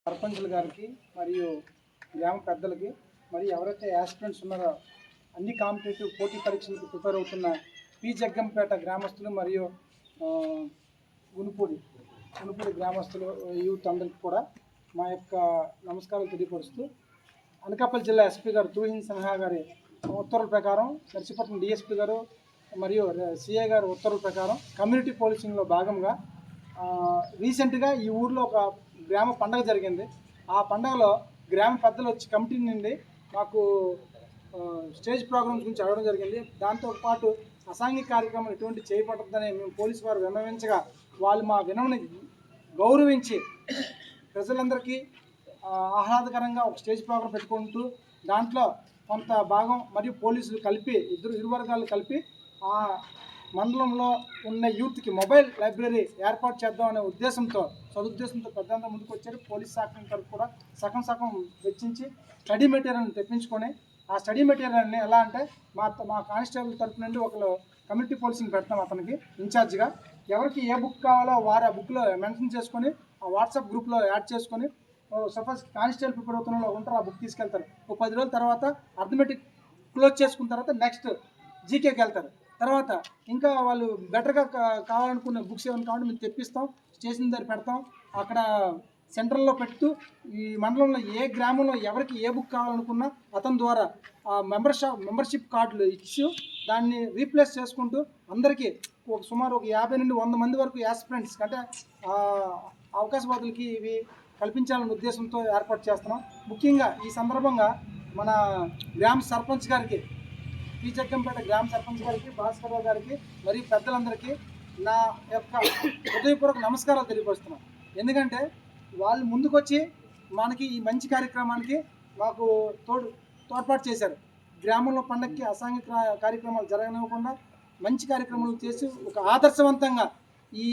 సర్పంచుల గారికి మరియు గ్రామ పెద్దలకి మరియు ఎవరైతే యాస్పిరెంట్స్ ఉన్నారో అన్ని కాంపిటేటివ్ పోటీ పరీక్షలకు ప్రిపేర్ అవుతున్న పి జగ్గంపేట గ్రామస్తులు మరియు గునుపూడి గ్రామస్తులు యూత్ అందరికీ కూడా మా యొక్క నమస్కారాలు తెలియపరుస్తూ అనకాపల్లి జిల్లా ఎస్పీ గారు తూహిన్ సిన్హా గారి ఉత్తర్వుల ప్రకారం నర్సీపట్నం డిఎస్పీ గారు మరియు సిఐ గారి ఉత్తర్వుల ప్రకారం కమ్యూనిటీ పోలీసింగ్లో భాగంగా రీసెంట్గా ఈ ఊర్లో ఒక గ్రామ పండుగ జరిగింది. ఆ పండుగలో గ్రామ పెద్దలు వచ్చి కమిటీ నుండి మాకు స్టేజ్ ప్రోగ్రామ్స్ గురించి అడగడం జరిగింది. దాంతోపాటు అసాంఘిక కార్యక్రమాలు ఎటువంటి చేయబడద్దని మేము పోలీసు వారు విన్నవించగా వాళ్ళు మా వినవని గౌరవించి ప్రజలందరికీ ఆహ్లాదకరంగా ఒక స్టేజ్ ప్రోగ్రాం పెట్టుకుంటూ దాంట్లో కొంత భాగం మరియు పోలీసులు కలిపి ఇరు వర్గాలు కలిపి ఆ మండలంలో ఉన్న యూత్కి మొబైల్ లైబ్రరీ ఏర్పాటు చేద్దాం అనే సదుద్దేశంతో పెద్దంతా ముందుకు వచ్చారు. పోలీస్ శాఖ తరఫు కూడా సగం వెచ్చించి స్టడీ మెటీరియల్ని తెప్పించుకొని ఆ స్టడీ మెటీరియల్ని ఎలా అంటే మా కానిస్టేబుల్ తరఫు నుండి ఒకరు కమ్యూనిటీ పోలీసింగ్ పెడతాం. అతనికి ఇన్ఛార్జ్గా ఎవరికి ఏ బుక్ కావాలో వారు ఆ బుక్లో మెన్షన్ చేసుకొని ఆ వాట్సాప్ గ్రూప్లో యాడ్ చేసుకొని సపోజ్ కానిస్టేబుల్ ప్రిపేర్ అవుతున్న ఉంటారు, ఆ బుక్ తీసుకెళ్తారు. ఒక 10 రోజుల తర్వాత అర్థమెటిక్ క్లోజ్ చేసుకున్న తర్వాత నెక్స్ట్ జీకేకి వెళ్తారు. తర్వాత ఇంకా వాళ్ళు బెటర్గా కావాలనుకున్న బుక్స్ ఏమైనా కావాలంటే మేము తెప్పిస్తాం, స్టేషన్ దగ్గర పెడతాం. అక్కడ సెంటర్లో పెడుతూ ఈ మండలంలో ఏ గ్రామంలో ఎవరికి ఏ బుక్ కావాలనుకున్నా అతని ద్వారా మెంబర్షిప్ కార్డులు ఇచ్చి దాన్ని రీప్లేస్ చేసుకుంటూ అందరికీ సుమారు ఒక 50 నుండి 100 మంది వరకు యాస్పిరెంట్స్ అంటే అవకాశవాదులకి ఇవి కల్పించాలనే ఉద్దేశంతో ఏర్పాటు చేస్తున్నాం. ముఖ్యంగా ఈ సందర్భంగా మన గ్రామ సర్పంచ్ గారికి, పి జగ్గంపేట గ్రామ సర్పంచ్ గారికి, భాస్కర్రావు గారికి మరియు పెద్దలందరికీ నా యొక్క హృదయపూర్వక నమస్కారాలు తెలియపరుస్తున్నాను. ఎందుకంటే వాళ్ళు ముందుకొచ్చి మనకి ఈ మంచి కార్యక్రమానికి మాకు తోడ్పాటు చేశారు. గ్రామంలో పండగకి అసాంఘిక కార్యక్రమాలు జరగనివ్వకుండా మంచి కార్యక్రమాలు చేసి ఒక ఆదర్శవంతంగా ఈ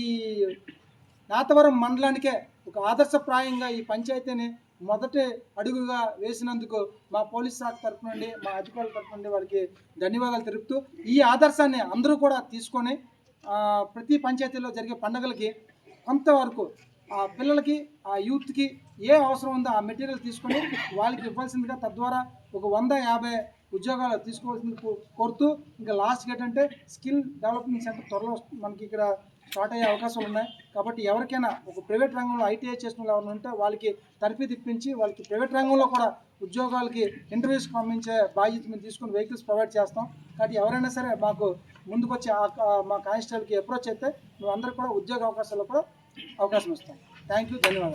నాతవరం మండలానికే ఒక ఆదర్శప్రాయంగా ఈ పంచాయతీని మొదటి అడుగుగా వేసినందుకు మా పోలీస్ శాఖ తరఫు నుండి, మా అధికారుల తరఫు నుండి వారికి ధన్యవాదాలు తెలుపుతూ ఈ ఆదర్శాన్ని అందరూ కూడా తీసుకొని ప్రతి పంచాయతీలో జరిగే పండుగలకి కొంతవరకు ఆ పిల్లలకి, ఆ యూత్కి ఏ అవసరం ఉందో ఆ మెటీరియల్ తీసుకొని వాళ్ళకి ఇవ్వాల్సిందిగా, తద్వారా ఒక 150 ఉద్యోగాలు తీసుకోవాల్సింది కోరుతూ, ఇంకా లాస్ట్కి ఏంటంటే స్కిల్ డెవలప్మెంట్ సెంటర్ త్వరలో మనకి ఇక్కడ స్టార్ట్ అయ్యే అవకాశాలు ఉన్నాయి. కాబట్టి ఎవరికైనా ఒక ప్రైవేట్ రంగంలో ఐటీఐ చేసిన వాళ్ళు ఎవరైనా ఉంటే వాళ్ళకి తరఫీ తిప్పించి వాళ్ళకి ప్రైవేట్ రంగంలో కూడా ఉద్యోగాలకి ఇంటర్వ్యూస్కి పంపించే బాధ్యత మేము తీసుకుని వెహికల్స్ ప్రొవైడ్ చేస్తాం. కాబట్టి ఎవరైనా సరే మాకు ముందుకు వచ్చి మా కానిస్టేబుల్కి అప్రోచ్ అయితే మేము అందరికీ కూడా ఉద్యోగ అవకాశాలు కూడా అవకాశం ఇస్తాం. థ్యాంక్ యూ, ధన్యవాదాలు.